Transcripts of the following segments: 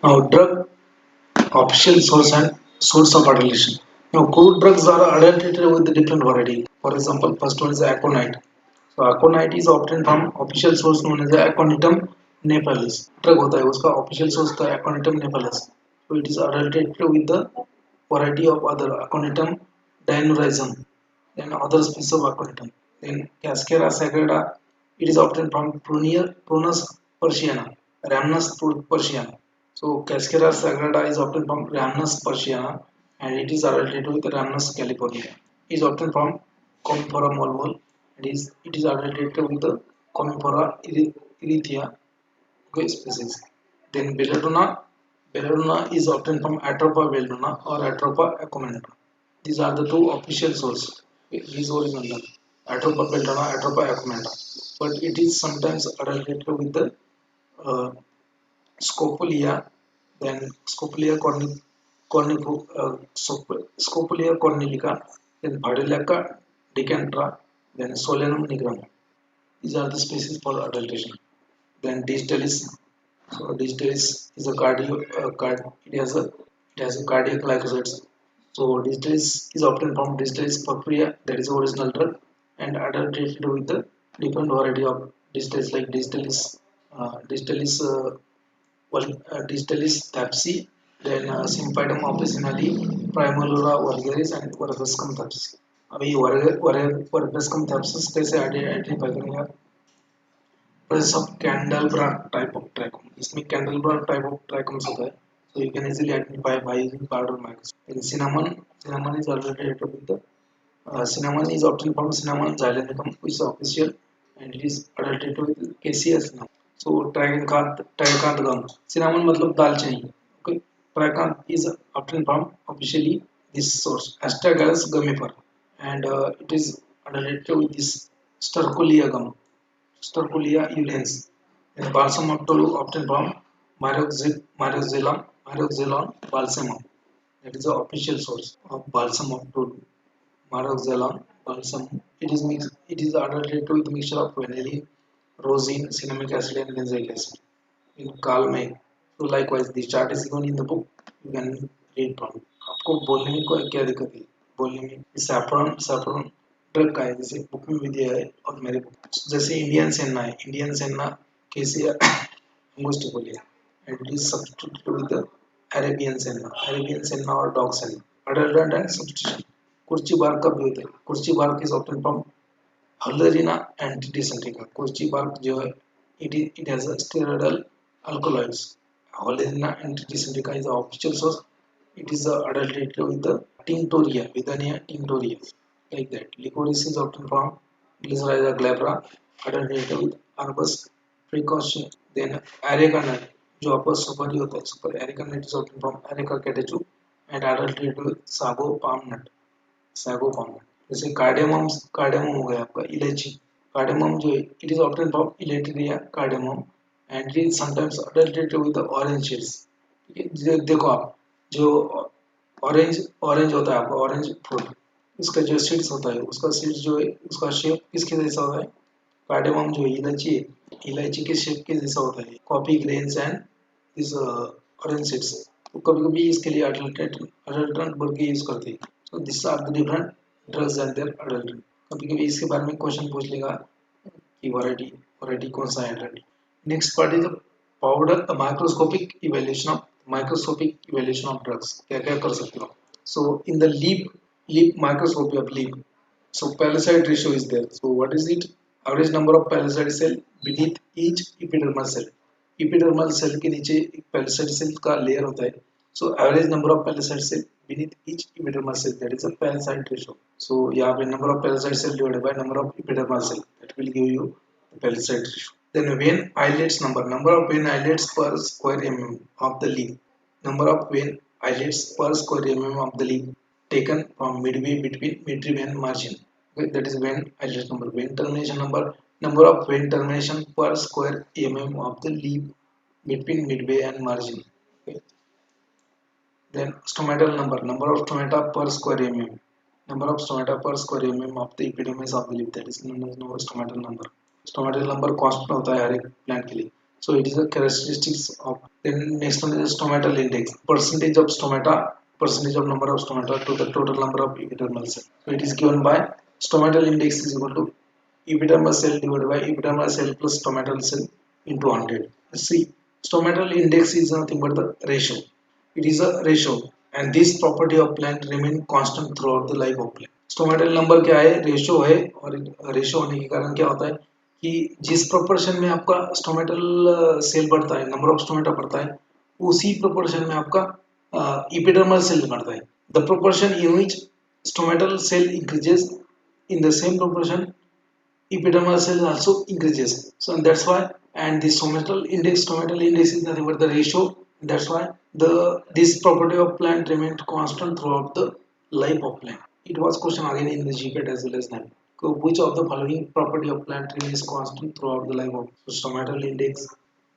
Now, drug official source and source of adulteration. Now, crude drugs are adulterated with the different variety. For example, first one is aconite. So, aconite is obtained from official source known as Aconitum napellus. Drug होता है उसका official source का Aconitum napellus. So, it is adulterated with the variety of other Aconitum dinurizum, then other species of Aconitum. Then Cascara sagrada, it is obtained from Prunus persiana, Rhamnus persiana. So Cascara sagrada is obtained from Rhamnus persiana and it is adulterated with Rhamnus california. It is obtained from Commiphora molmul and it is adulterated with the Commiphora erythea species. Then Belladonna is obtained from Atropa belladonna or Atropa acuminata. These are the two official sources. These original Atropa belladonna, Atropa acuminata. But it is sometimes adulterated with the uh, Scopolia, then Scopolia cornelica, then Bardellacca decantra, then Solanum nigrum. These are the species for adulteration. Then digitalis. So digitalis is a it has a cardiac glycosides. So digitalis is obtained from digitalis purpurea, that is original drug, and adulterated with the different variety of digitalis like digitalis digitalis thapsi, then Symphytum officinale, Primulura vulgaris and Verbascum thapsi. अभी वर्बस्कम थैप्सिस कैसे identify करेंगे आप? सब कैंडलब्रा type of ट्रैकोम, इसमें कैंडलब्रा type of ट्रैकोम्स होता है, so you can easily identify by using powder markers. In cinnamon is related with the cinnamon is obtained from cinnamon xylonicum, which is official, and it is adulterated with caseous now. So triacanth gum, cinnamon मतलब दालचीनी, okay. Triacanth is obtained from officially this source Astragalus gummifer, and it is adulterated with this Stercolia gum, Stercolia udens. And balsam of Tolu obtained from Myroxylon balsamum. That is the official source of balsam of Tolu. Myroxylon balsamum. It is adulterated with mixture of vanillin, rosin, cinnamic acid, and benzoic acid. In Calme. So likewise, the chart is given in the book. You can read from. आपको बोलने में कोई क्या दिक्कत है? बोलने में saffron drug का है, जैसे बुक में भी दिया है और मेरे बुक जैसे इंडियन सेना है, इंडियन सेना कैसे अंगुस्टिकोलिया and it is substituted with the Arabian senna or dog senna. Adulterant and substitution. कुर्ची बार कब भी होते हैं? कुर्ची बार is obtained from Hallerina antidysenterica. कुर्ची bark जो है, it has a steroidal alkaloids. Hallerina antidysenterica is the official source. It is adulterated with the tinctoria, Withania tinctoria, like that. Licorice is obtained from Glycyrrhiza glabra, adulterated with Arbus precaution. Then areca nut, जो आपका सुपारी होता है, super areca nut is obtained from Areca catechu and adulterated with sago palm nut. जैसे cardamom हो गया आपका इलायची, कार्डेमम जो है it is obtain from Elettaria cardamom and it is sometimes adulterated with the orange seeds. देखो आप, जो ऑरेंज होता है आपका ऑरेंज फ्रूट, उसका जो सीड्स होता है, उसका सीड्स जो है उसका शेप किसके जैसा होता है? कार्डेमम जो इलायची है, इलायची के शेप के जैसा होता है, coffee grains and this orange seeds. तो कभी कभी इसके लिए अडल्टेंट बोल के यूज करते हैं. So this are the different drugs and their adulterant. कभी कभी इसके बारे में क्वेश्चन पूछ लेगा कि वैरायटी कौन सा है adult. Next part is powder microscopic evaluation of drugs. क्या क्या कर सकते हो? So in the leaf microscopy of leaf, so palisade ratio is there. So what is it? Average number of palisade cell beneath each epidermal cell. Epidermal cell के नीचे एक palisade cell का layer होता है. So average number of palisade cell beneath each epidermal cell, that is a palisade ratio. So यहाँ पे number of palisade cell divided by number of epidermal cell, that will give you the palisade ratio. Then vein islets number of vein islets per square mm of the leaf. Number of vein islets per square mm of the leaf taken from midway between midrib and margin. Okay, that is vein islet number. Vein termination number of vein termination per square mm of the leaf between midway and margin. Okay. Then stomatal number of stomata per square mm. Number of stomata per square mm of the epidermis of the leaf, that is known as stomatal number. Stomatal number constant होता है हर एक plant के लिए. So it is a characteristics of. Then next one is stomatal index, percentage of stomata, percentage of number of stomata to the total number of epidermal cells. So it is given by stomatal index is equal to epidermal cell divided by epidermal cell plus stomatal cell into 100. See, stomatal index is nothing but the ratio. It is a ratio, and this property of plant remain constant throughout the life of plant. Stomatal number क्या है, ratio है, और ratio होने के कारण क्या होता है कि जिस प्रोपोर्शन में आपका स्टोमेटल सेल बढ़ता है, नंबर ऑफ स्टोमेटा बढ़ता है, उसी प्रोपोर्शन में आपका इपिडर्मल सेल बढ़ता है. The proportion in which stomatal cell increases, in the same proportion epidermal cell also increases. So and that's why, and the stomatal index is nothing but the ratio. That's why this property of plant remains constant throughout the life of plant. It was question again in the GPAT as well as now. So which of the following property of plant remains constant throughout the life of, so stomatal index,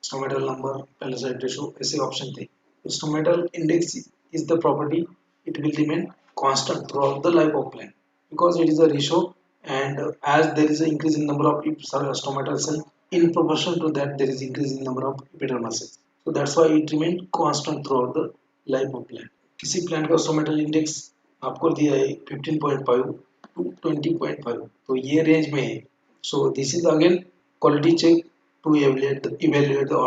stomatal number, palisade ratio, ऐसे option थे. So stomatal index is the property, it will remain constant throughout the life of plant because it is a ratio, and as there is an increase in number of stomatal cells, in proportion to that there is increase in number of epidermal cells. So that's why it remains constant throughout the life of plant. किसी plant का stomatal index आपको दिया है 15.5 to 20.5, तो ये range में है. So this is again quality check to evaluate the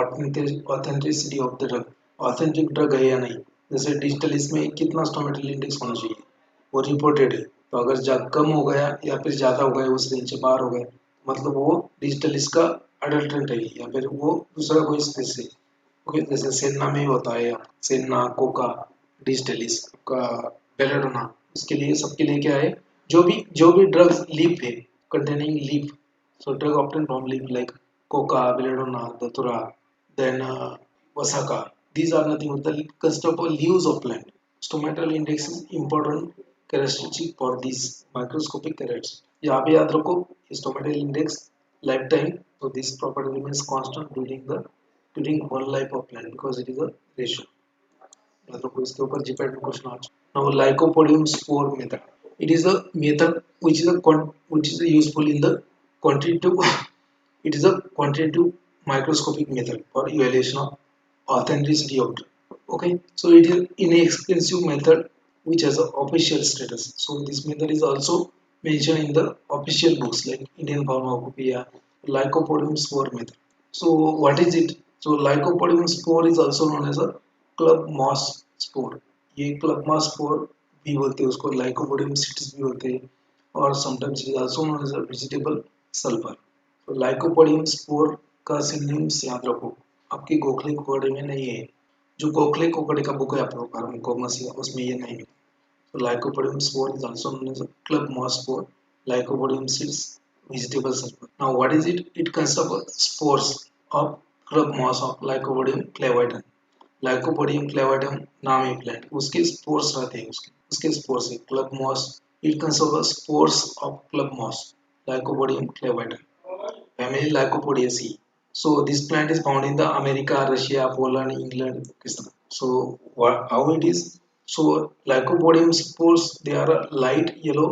authenticity of the drug. Authentic drug है या नहीं. जैसे डिजिटल इसमें कितना स्टोमेटल इंडेक्स होना चाहिए, वो रिपोर्टेड है. तो अगर कम हो गया या फिर ज़्यादा हो गया, उस रेंज से बाहर हो गया, मतलब वो डिजिटल इसका अडल्ट्रेंट है या फिर वो दूसरा कोई स्पेस है. ओके, जैसे सेन्ना में होता है, सेन्ना, कोका, डिजिटलिस का, बेलेडोना, इसके लिए सबके लिए क्या है, जो भी ड्रग्स लीफ है, containing leaf, so drug obtained from leaf like coca, belladonna, datura, then wasaka. These are nothing but the consist of leaves of plant. Stomatal index is important characteristic for these microscopic carrots. यहाँ पे याद रखो stomatal index lifetime, so this property remains constant during one life of plant because it is a ratio. याद रखो, इसके ऊपर GPAT में question आ चुका. Now lycopodium spore method. It is a method which is useful in the quantitative. It is a quantitative microscopic method for evaluation of authenticity of drug. Okay, so it is inexpensive method which has an official status. So this method is also mentioned in the official books like Indian Pharmacopoeia, Lycopodium spore method. So what is it? So Lycopodium spore is also known as a club moss spore. ये club moss spore भी बोलते हैं उसको, Lycopodium citrus भी बोलते हैं, और sometimes it is also known as a vegetable sulfur. तो Lycopodium spore का सिनोनिम्स याद रखो, आपके गोखले कोकोडे में नहीं है. जो गोखले कोकोडे का बुक है आप लोग फार्माकोमसी, उसमें ये नहीं है. So Lycopodium spore is also known as a club moss spore, Lycopodium seeds, vegetable sulfur. Now what is it? It consists of spores of club moss of Lycopodium clavidum. Lycopodium clavidum नाम है plant, उसके spores रहते हैं, उसके spores है club moss. It consist of spores of club moss, Lycopodium clavidum, family Lycopodiaceae. So this plant is found in the America, Russia, Poland, England, Pakistan. So how it is? So Lycopodium spores, they are a light yellow,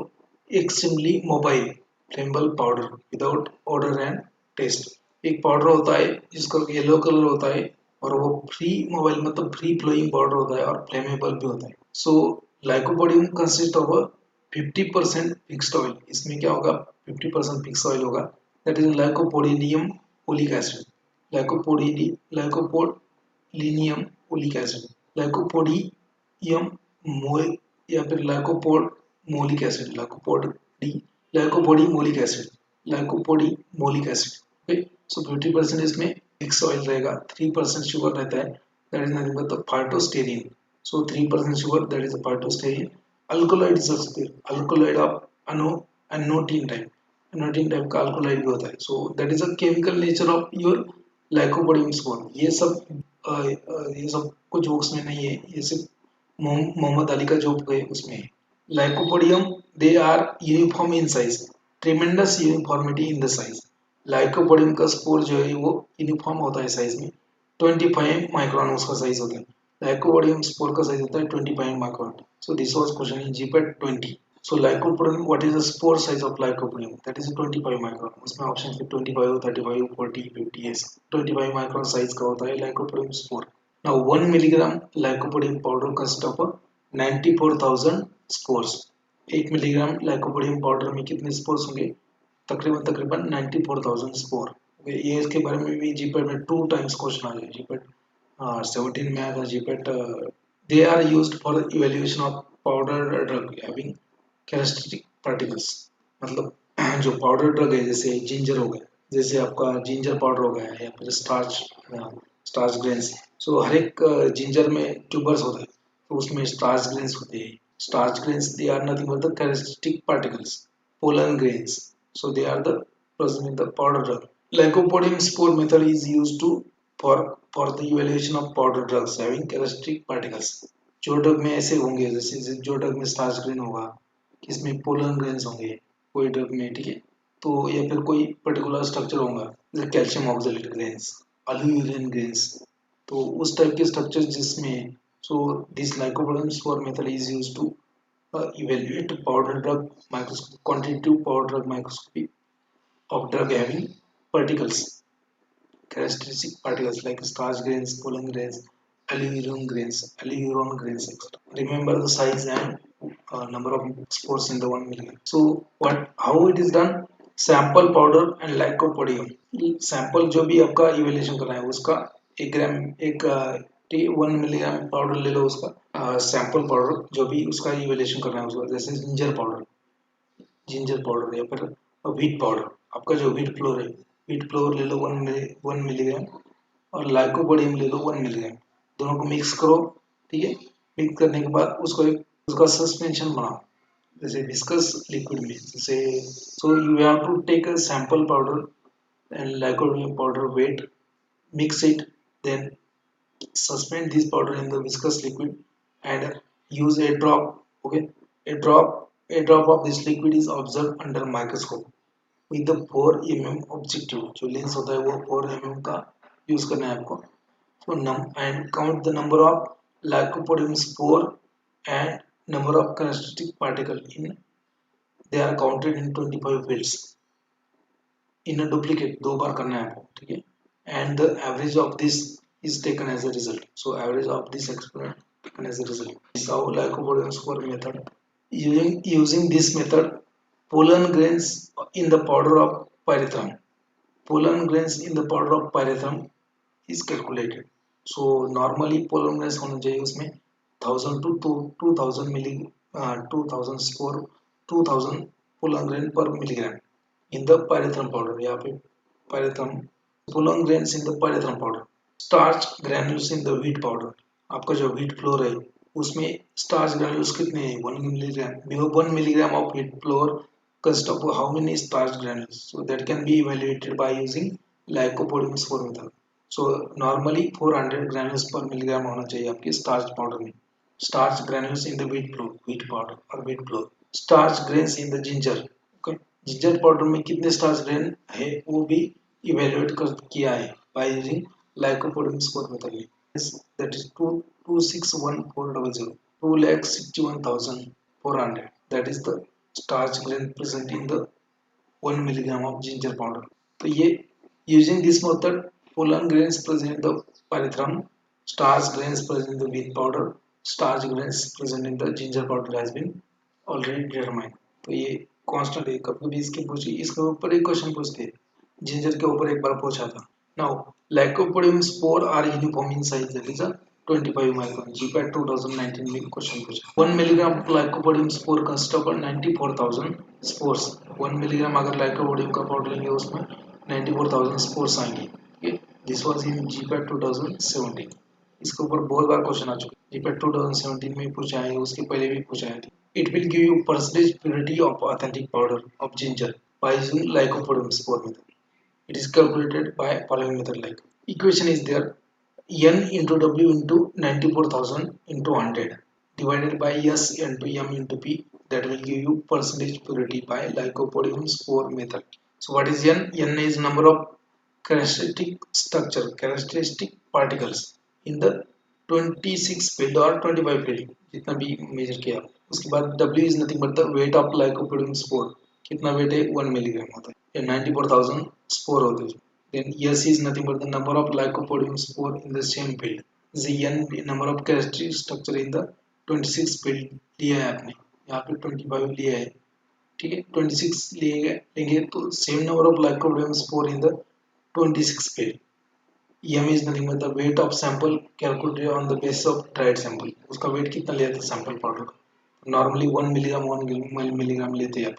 extremely mobile, flammable powder without odor and taste. एक powder होता है जिसका yellow colour होता है, और वो free mobile मतलब free flowing powder होता है और फ्लेमेबल भी होता है. So lycopodium consist of 50% fixed oil. इसमें क्या होगा, 50% फिक्स ऑयल होगा, that is lycopodium oleic acid. Lycopodium oleic acid, lycopodium या फिर lycopodium oleic acid, lycopodium oleic acid, lycopodium oleic acid. Okay, so 50% इसमें फिक्स ऑयल रहेगा, 3% शुगर रहता है, that is nothing but the phytosterin. So 3% sugar, that is the phytosterin. Alkaloid is alkaloid of annotine type का alkaloid भी होता है. So that is a chemical nature of your lycopodium spore. ये सब कुछ उसमें नहीं है, ये सिर्फ मोहम्मद अली का जो है उसमें है. Lycopodium, they are uniform in size, tremendous uniformity in the size. Lycopodium का स्पोर जो है वो यूनिफॉर्म होता है साइज में, 25 माइक्रोन उसका साइज होता है. लाइकोपोडियम स्पोर का साइज होता है 25 micron. So this was question in GPAT 20. So lycopodium, what is the spore size of lycopodium? That is 25 micron. उसमें ऑप्शन पे 25, 35, 40, 50 ऐसे 25 micron साइज का होता है lycopodium spore. Now 1 milligram lycopodium powder consists of 94,000 spores. 1 milligram lycopodium powder में कितने spores होंगे? तकरीबन तकरीबन 94,000 spore. ये इसके बारे में भी जीपेट में 2 times क्वेश्चन आ गया. जीपेट 17 में आया था. GPAT they are used for the evaluation of powder drug having characteristic particles. मतलब जो पाउडर ड्रग है जैसे जिंजर हो गया, जैसे आपका जिंजर पाउडर हो गया या फिर स्टार्च ग्रेन्स. सो हर एक जिंजर में ट्यूबर्स होते हैं तो उसमें स्टार्च ग्रेन्स होते हैं. Starch grains they are nothing but the characteristic particles, pollen grains. So they are the present in the powder drug. Lycopodium spore method is used to for the evaluation of powder drugs having characteristic particles. जो drug में ऐसे होंगे जैसे जो drug में starch grain होगा, इसमें pollen grains होंगे कोई ड्रग में, ठीक है, तो या फिर कोई पर्टिकुलर स्ट्रक्चर होगा जैसे calcium oxalate grains, aluminium grains, तो उस टाइप के स्ट्रक्चर जिसमें. So this lycopodium spore method is used to evaluate powder drug microscopy, quantitative powder drug microscopy of drug having particles, characteristic particles like starch grains, pollen grains, alluviron grains, etc. Remember the size and number of spores in the 1 milligram. So how it is done? Sample powder and lycopodium. Sample जो भी आपका evaluation करना है उसका 1 ग्राम 1 milligram powder ले लो, उसका sample powder जो भी उसका इवेल्यूशन करना है उसका, जैसे जिंजर पाउडर या फिर व्हीट पाउडर. आपका जो व्हीट फ्लोर ले लो 1 मिलीग्राम और लाइकोपोडियम ले लो 1 मिलीग्राम. दोनों को मिक्स करो, ठीक है. मिक्स करने के बाद उसका सस्पेंशन बनाओ जैसे विस्कस लिक्विड में. जैसे so you have to take a sample powder and lycopodium powder weight, mix it, then suspend this powder in the viscous liquid and use a drop. Okay, a drop of this liquid is observed under microscope with the 4 mm objective. जो lens होता है वो 4 mm का use करना है आपको. So and count the number of lycopodium spore and number of characteristic particle in. They are counted in 25 fields. In duplicate 2 बार करना है आपको, ठीक है. And the average of this is taken as a result. So average of this experiment taken as a result. This how lycopodium spore method. Using this method, pollen grains in the powder of pyrethrum, pollen grains in the powder of pyrethrum is calculated. So normally pollen grains होना चाहिए उसमें 1000 to 2000 milli 2000 spore 2000 pollen grain per milligram in the pyrethrum powder. यहाँ पे pyrethrum pollen grains in the pyrethrum powder. Starch granules in the wheat powder. आपका जो wheat flour है उसमें starch granules कितने हैं? 1 milligram. 1 milligram of wheat flour consists of how many starch granules? So that can be evaluated by using lycopodium spore method. So normally 400 granules per milligram होना चाहिए आपके starch powder में. Starch granules in the wheat powder or wheat flour. Starch grains in the ginger. Okay. Ginger powder में कितने starch grain है वो भी evaluate किया है by using lycopodium spore method. That is 2,261,400 2,61,400. That is the starch grain present in the 1 milligram of ginger powder. तो ये using this method pollen grains present in the pyrethrum, starch grains present in the wheat powder, starch grains present in the ginger powder has been already determined. तो ये constant है. कभी कभी इसके ऊपर एक क्वेश्चन पूछते हैं. जिंजर के ऊपर एक बार पूछा था. Now lycopodium spore are uniform in size, that is 25 micron. GPAT 2019 में क्वेश्चन पूछा. 1 milligram lycopodium spore consist of 94,000 spores. 1 milligram अगर लाइकोपोडियम का पाउडर लेंगे उसमें 94,000 स्पोर्स आएंगे. This was in GPAT 2017. इसके ऊपर बहुत बार क्वेश्चन आ चुका है. जीपैट 2017 में पूछा है, उसके पहले भी पूछा है. It will give you percentage purity of authentic powder of ginger by using lycopodium spore method. It is calculated by following method like. Equation is there. N into W into 94,000 into 100 divided by S into M into P. That will give you percentage purity by lycopodium spore method. So what is N? N is number of characteristic particles in the 26 field or 25 field जितना भी major किया. उसके बाद W is nothing but the weight of lycopodium spore, कितना weight है 1 milligram होता है, 94,000 spore होते हैं। Then S is nothing but the number of lycopodium spore in the same field, N number of characteristic structure in the 26 field लिया है आपने, यहाँ पे 25 लिया है, ठीक है 26 लिए लेंगे तो same number of lycopodium spore in the 26 field। EM is nothing but the weight of sample calculated on the basis of dried sample, उसका वेट कितना लिया था सैंपल पाउडर का, नॉर्मली 1 मिलीग्राम 1 मिलीग्राम लेते हैं आप,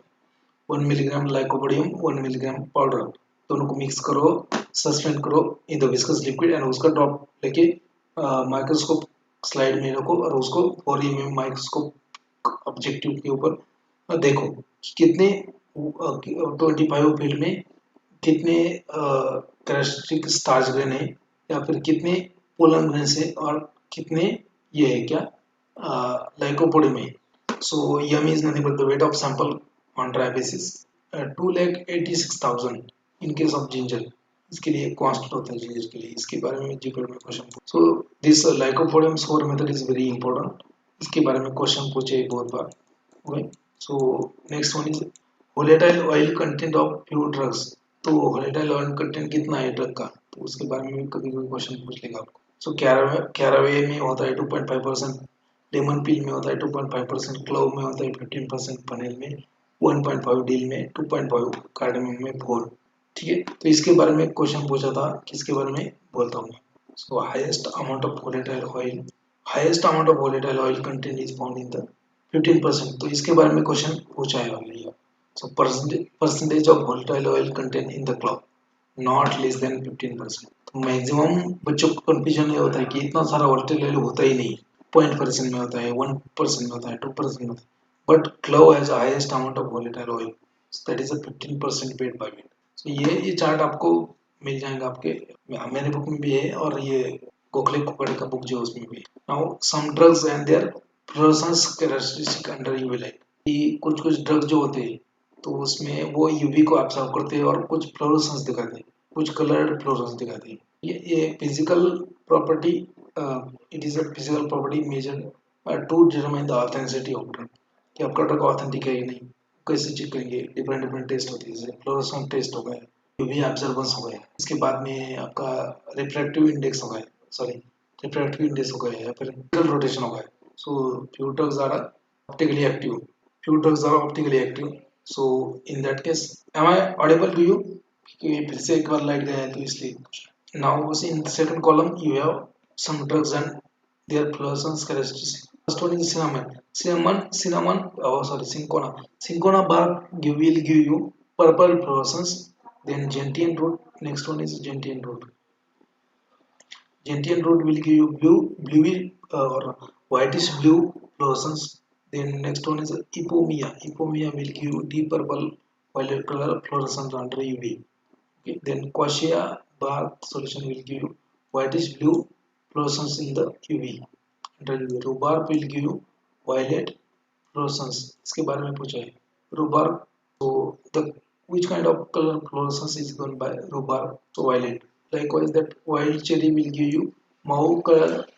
1 मिलीग्राम लाइकोपोडियम 1 मिलीग्राम पाउडर, दोनों को मिक्स करो, सस्पेंड करो in the viscous liquid and उसका ड्रॉप लेके माइक्रोस्कोप स्लाइड में रखो और उसको 4 mm माइक्रोस्कोप ऑब्जेक्टिव के ऊपर देखो कि कितने 25 फील्ड में कितने कैरेक्टरिस्टिक स्टार्च ग्रेन है या फिर कितने पोलन ग्रेन्स है और कितने ये है क्या लाइकोपोडियम है। So M is nothing but the weight of sample on dry basis 2,86,000 in case of ginger, इसके लिए कांस्टेंट होता है जिंजर के लिए, इसके बारे में जीके में question. So this lycopodium spore method is very important, इसके बारे में क्वेश्चन पूछे बहुत बार। Okay, so next one is volatile oil content of pure drugs, तो वोलेटाइल ऑयल कंटेंट कितना है ड्रग का, तो उसके बारे में कभी कोई क्वेश्चन पूछ लेगा आपको। सो कैरावे में होता है 2.5%, लेमन पील में होता है 2.5%, क्लोव में होता है 15%, पनेल में 1.5, डील में 2.5, कार्डेमम में 4, ठीक है। तो इसके बारे में क्वेश्चन पूछा था, किसके बारे में बोलता हूँ। सो highest amount of volatile oil, highest amount of volatile oil content is found in the 15%, तो इसके बारे में क्वेश्चन पूछा है already. So percentage of volatile oil content in the cloud not less than 15%, तो मैक्सिमम बच्चों को कंफ्यूजन ये होता है कि इतना सारा वोलेटाइल ऑयल होता ही नहीं, 0% में होता है, 1% में होता है, 2% में होता है, but clove has highest amount of volatile oil, that is a 15% weight by weight. So ये चार्ट आपको मिल जाएगा आपके, मेरे बुक में भी है और ये गोखले कुकड़े का बुक जो है उसमें भी है। Now some drugs and their fluorescence characteristic under UV light, कुछ कुछ ड्रग्स जो होते हैं तो उसमें वो यूवी को ऑब्जर्व करते हैं और कुछ फ्लोरेसेंस दिखाते हैं, कुछ कलर्ड फ्लोरेसेंस दिखाते हैं। ये physical property, it is a physical property measure to determine the authenticity of drug, कि आपका ड्रग ऑथेंटिक है या नहीं, कैसे चेक करेंगे, डिफरेंट डिफरेंट टेस्ट होती है, जैसे फ्लोरेसेंस टेस्ट हो गया, यूवी ऑब्जर्वेंस हो गया, इसके बाद में आपका रिफ्रैक्टिव इंडेक्स हो गया, सॉरी रिफ्रैक्टिव इंडेक्स हो गया या फिर रोटेशन हो गया। So few drugs are optically active, few drugs are optically active, so in that case am I audible to you, क्योंकि फिर से एक बार लाइट गया है तो इसलिए। now in the second column you have some drugs and their fluorescence characteristics. First one is cinnamon, oh sorry, cinchona bark will give you purple fluorescence, then gentian root, next one is gentian root, gentian root will give you bluey or whitish blue fluorescence. Then next one is ipomia. Ipomia will give you deep purple violet color fluorescence under UV. Okay. Then quassia bark solution will give you whitish blue fluorescence in the UV. Under UV. Rhubarb will give you violet fluorescence. इसके बारे में पूछा है rhubarb. So the which kind of color fluorescence is given by rhubarb? So violet. Likewise, that wild cherry will give you mauve color